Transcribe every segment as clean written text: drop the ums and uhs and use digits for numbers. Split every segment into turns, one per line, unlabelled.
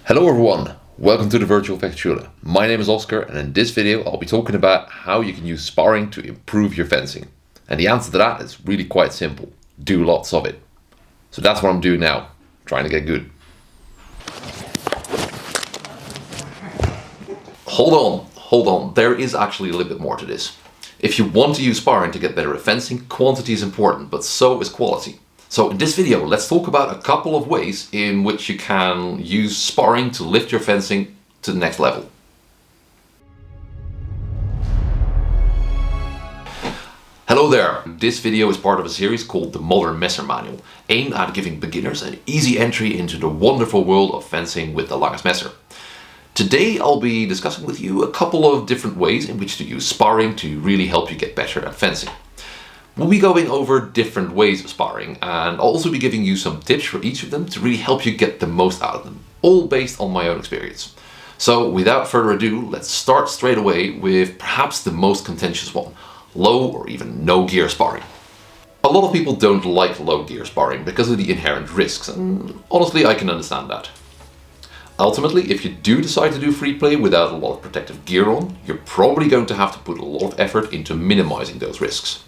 Hello everyone, welcome to the Virtual Fechtschule. My name is Oscar, and in this video I'll be talking about how you can use sparring to improve your fencing. And the answer to that is really quite simple. Do lots of it. So that's what I'm doing now, trying to get good. Hold on, there is actually a little bit more to this. If you want to use sparring to get better at fencing, quantity is important, but so is quality. So in this video, let's talk about a couple of ways in which you can use sparring to lift your fencing to the next level. Hello there! This video is part of a series called the Modern Messer Manual, aimed at giving beginners an easy entry into the wonderful world of fencing with the langes messer. Today I'll be discussing with you a couple of different ways in which to use sparring to really help you get better at fencing. We'll be going over different ways of sparring, and I'll also be giving you some tips for each of them to really help you get the most out of them, all based on my own experience. So without further ado, let's start straight away with perhaps the most contentious one, low or even no gear sparring. A lot of people don't like low gear sparring because of the inherent risks, and honestly I can understand that. Ultimately, if you do decide to do free play without a lot of protective gear on, you're probably going to have to put a lot of effort into minimizing those risks.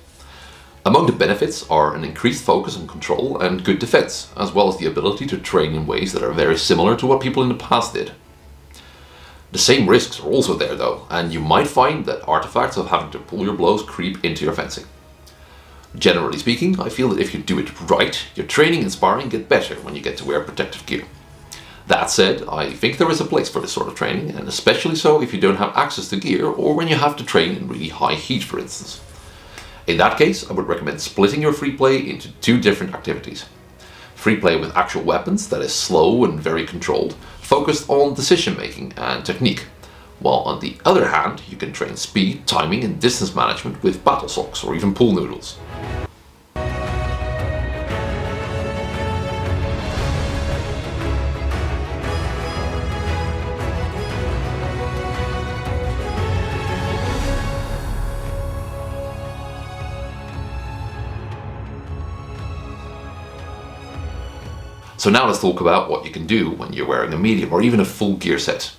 Among the benefits are an increased focus on control and good defense, as well as the ability to train in ways that are very similar to what people in the past did. The same risks are also there though, and you might find that artifacts of having to pull your blows creep into your fencing. Generally speaking, I feel that if you do it right, your training and sparring get better when you get to wear protective gear. That said, I think there is a place for this sort of training, and especially so if you don't have access to gear or when you have to train in really high heat, for instance. In that case, I would recommend splitting your free play into two different activities. Free play with actual weapons that is slow and very controlled, focused on decision making and technique, while on the other hand you can train speed, timing and distance management with battle socks or even pool noodles. So now let's talk about what you can do when you're wearing a medium or even a full gear set.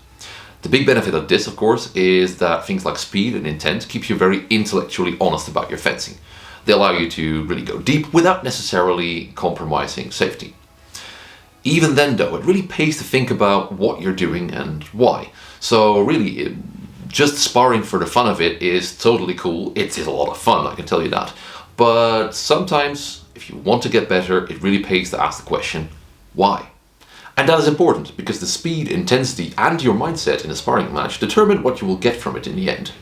The big benefit of this, of course, is that things like speed and intent keep you very intellectually honest about your fencing. They allow you to really go deep without necessarily compromising safety. Even then though, it really pays to think about what you're doing and why. So really, just sparring for the fun of it is totally cool. It is a lot of fun, I can tell you that. But sometimes, if you want to get better, it really pays to ask the question, why? And that is important because the speed, intensity and your mindset in a sparring match determine what you will get from it in the end.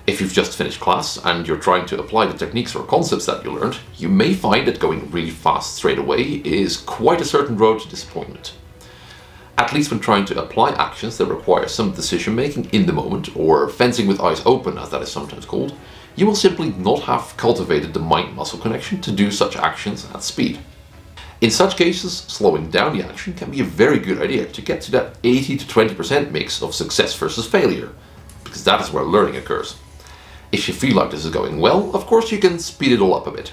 If you've just finished class and you're trying to apply the techniques or concepts that you learned, you may find that going really fast straight away is quite a certain road to disappointment. At least when trying to apply actions that require some decision making in the moment, or fencing with eyes open as that is sometimes called, you will simply not have cultivated the mind-muscle connection to do such actions at speed. In such cases, slowing down the action can be a very good idea to get to that 80 to 20% mix of success versus failure, because that is where learning occurs. If you feel like this is going well, of course you can speed it all up a bit.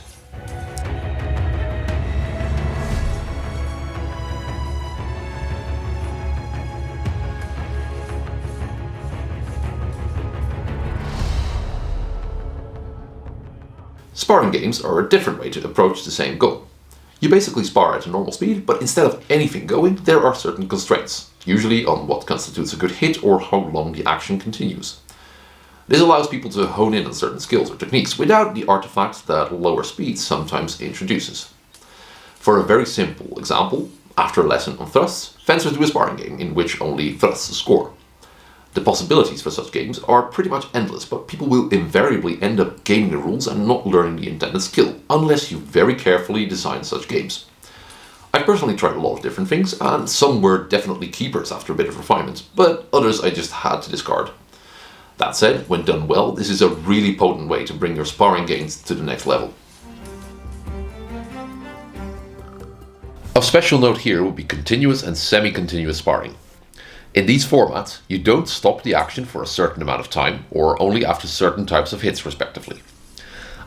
Sparring games are a different way to approach the same goal. You basically spar at a normal speed, but instead of anything going, there are certain constraints, usually on what constitutes a good hit or how long the action continues. This allows people to hone in on certain skills or techniques without the artifacts that lower speed sometimes introduces. For a very simple example, after a lesson on thrusts, fencers do a sparring game in which only thrusts score. The possibilities for such games are pretty much endless, but people will invariably end up gaming the rules and not learning the intended skill, unless you very carefully design such games. I've personally tried a lot of different things, and some were definitely keepers after a bit of refinement, but others I just had to discard. That said, when done well, this is a really potent way to bring your sparring games to the next level. Of special note here would be continuous and semi-continuous sparring. In these formats, you don't stop the action for a certain amount of time, or only after certain types of hits respectively.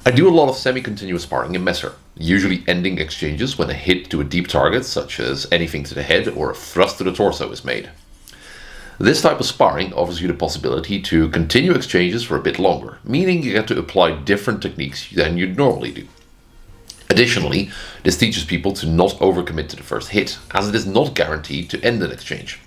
I do a lot of semi-continuous sparring in Messer, usually ending exchanges when a hit to a deep target, such as anything to the head or a thrust to the torso, is made. This type of sparring offers you the possibility to continue exchanges for a bit longer, meaning you get to apply different techniques than you'd normally do. Additionally, this teaches people to not overcommit to the first hit, as it is not guaranteed to end an exchange.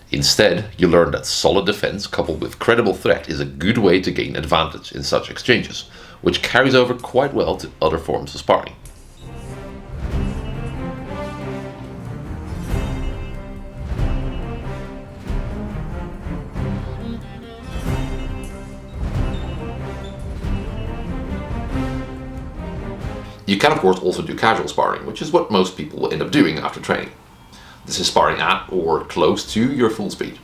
Instead, you learn that solid defense coupled with credible threat is a good way to gain advantage in such exchanges, which carries over quite well to other forms of sparring. You can of course also do casual sparring, which is what most people will end up doing after training. This is sparring at or close to your full speed.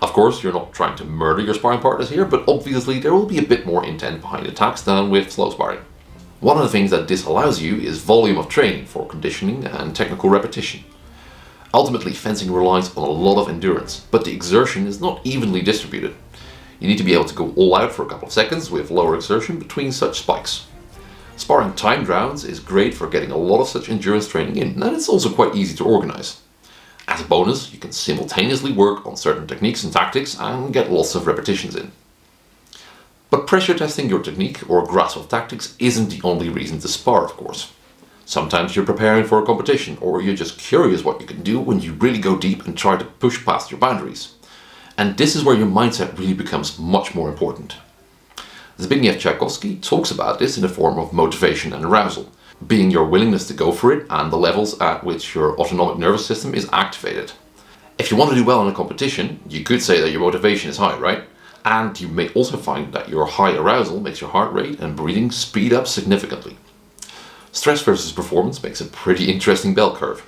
Of course, you're not trying to murder your sparring partners here, but obviously there will be a bit more intent behind attacks than with slow sparring. One of the things that this allows you is volume of training for conditioning and technical repetition. Ultimately, fencing relies on a lot of endurance, but the exertion is not evenly distributed. You need to be able to go all out for a couple of seconds with lower exertion between such spikes. Sparring timed rounds is great for getting a lot of such endurance training in, and it's also quite easy to organize. As a bonus, you can simultaneously work on certain techniques and tactics and get lots of repetitions in. But pressure testing your technique or grasp of tactics isn't the only reason to spar, of course. Sometimes you're preparing for a competition, or you're just curious what you can do when you really go deep and try to push past your boundaries. And this is where your mindset really becomes much more important. Zbigniew Tchaikovsky talks about this in the form of motivation and arousal, being your willingness to go for it and the levels at which your autonomic nervous system is activated. If you want to do well in a competition, you could say that your motivation is high, right? And you may also find that your high arousal makes your heart rate and breathing speed up significantly. Stress versus performance makes a pretty interesting bell curve.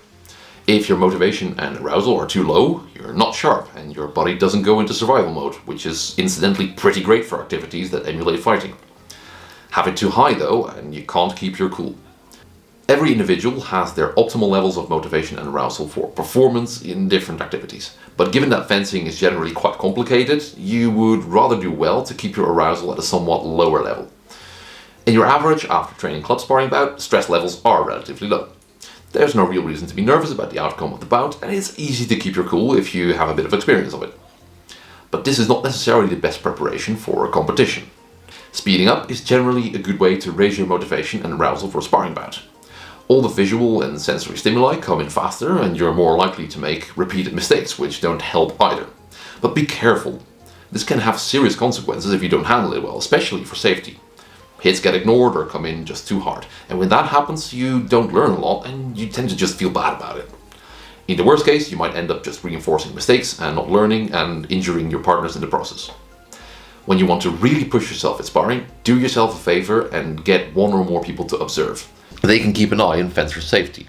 If your motivation and arousal are too low, you're not sharp and your body doesn't go into survival mode, which is incidentally pretty great for activities that emulate fighting. Have it too high though, and you can't keep your cool. Every individual has their optimal levels of motivation and arousal for performance in different activities. But given that fencing is generally quite complicated, you would rather do well to keep your arousal at a somewhat lower level. In your average after training club sparring bout, stress levels are relatively low. There's no real reason to be nervous about the outcome of the bout, and it's easy to keep your cool if you have a bit of experience of it. But this is not necessarily the best preparation for a competition. Speeding up is generally a good way to raise your motivation and arousal for a sparring bout. All the visual and sensory stimuli come in faster, and you're more likely to make repeated mistakes, which don't help either. But be careful. This can have serious consequences if you don't handle it well, especially for safety. Hits get ignored or come in just too hard, and when that happens you don't learn a lot and you tend to just feel bad about it. In the worst case, you might end up just reinforcing mistakes and not learning and injuring your partners in the process. When you want to really push yourself at sparring, do yourself a favor and get one or more people to observe. They can keep an eye on fencer safety.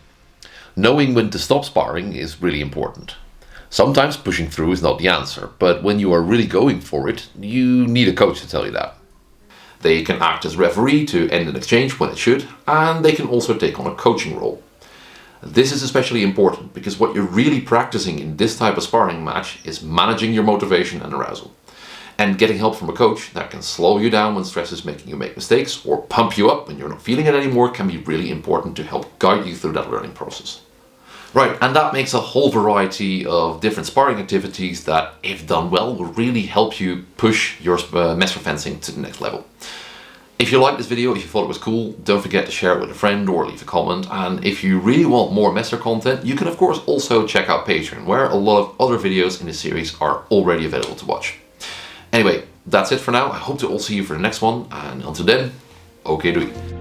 Knowing when to stop sparring is really important. Sometimes pushing through is not the answer, but when you are really going for it, you need a coach to tell you that. They can act as referee to end an exchange when it should, and they can also take on a coaching role. This is especially important because what you're really practicing in this type of sparring match is managing your motivation and arousal. And getting help from a coach that can slow you down when stress is making you make mistakes or pump you up when you're not feeling it anymore can be really important to help guide you through that learning process. Right, and that makes a whole variety of different sparring activities that, if done well, will really help you push your Messer fencing to the next level. If you liked this video, if you thought it was cool, don't forget to share it with a friend or leave a comment. And if you really want more Messer content, you can of course also check out Patreon, where a lot of other videos in this series are already available to watch. Anyway, that's it for now. I hope to all see you for the next one, and until then, okay doei.